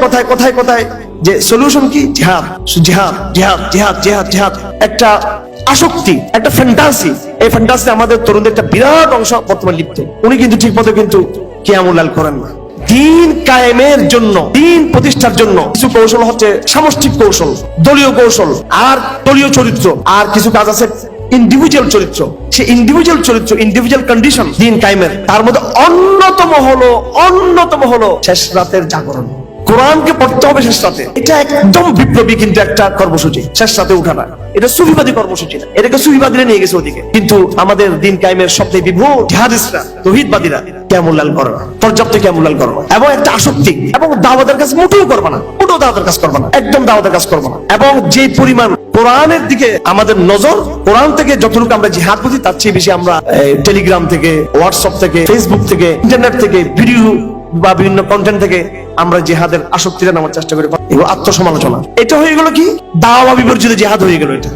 কথায় কথায় কথায় যে সলিউশন কি? জিহাদ, জিহাদ, জিহাদ, জিহাদ, জিহাদ, জিহাদ। একটা আসক্তি, একটা ফ্যান্টাসি। এই ফ্যান্টাসি আমাদের তরুণদের একটা বিরাট অংশ বর্তমানে লিপ্ত। উনি কিন্তু ঠিক মতো কিন্তু কিয়ামুল লাইল করেন না। দিন কায়েমের জন্য, দিন প্রতিষ্ঠার জন্য কিছু কৌশল হচ্ছে সামষ্টিক কৌশল, দলীয় কৌশল, আর দলীয় চরিত্র, আর কিছু কাজ আছে ইন্ডিভিজুয়াল চরিত্র। সে ইন্ডিভিজুয়াল চরিত্র, ইন্ডিভিজুয়াল কন্ডিশন দিন কায়েমের, তার মধ্যে অন্যতম হলো শেষ রাতের জাগরণ। কোরআনকে পড়তে হবে শেষ রাতে। এটা একদম বিপ্লবী কিন্তু একটা কর্মসূচি, শেষ রাতে উঠাটা। এটা সুফিবাদী কর্মসূচি না, এটাকে সুফিবাদীরা নিয়ে গেছে ওদিকে। কিন্তু আমাদের দিন কায়েমের সবচেয়ে বিভোর জিহাদিস্টরা, তৌহিদবাদীরা কিয়ামুল লাইল করে না, পর্যাপ্ত কিয়ামুল লাইল করে না, এবং একটা আসক্তি, এবং দাওয়াতের কাজ মোটেও করবে না, মোটেও দাওয়াতের কাজ করবে না, একদম দাওয়াতের কাজ করবে না। এবং যে পরিমাণ কোরআনের দিকে আমাদের নজর, কোরআন থেকে যতটুকু আমরা জিহাদ বুঝি, তার চেয়ে বেশি আমরা টেলিগ্রাম থেকে, হোয়াটসঅ্যাপ থেকে, ফেসবুক থেকে, ইন্টারনেট থেকে, ভিডিও বা বিভিন্ন কন্টেন্ট থেকে আমরা জিহাদের আসক্তিটা নেওয়ার চেষ্টা করি। এগুলো আত্মসমালোচনা। এটা হয়ে গেল কি? দাওয়া বিবর্জিত জিহাদ হয়ে গেল এটা।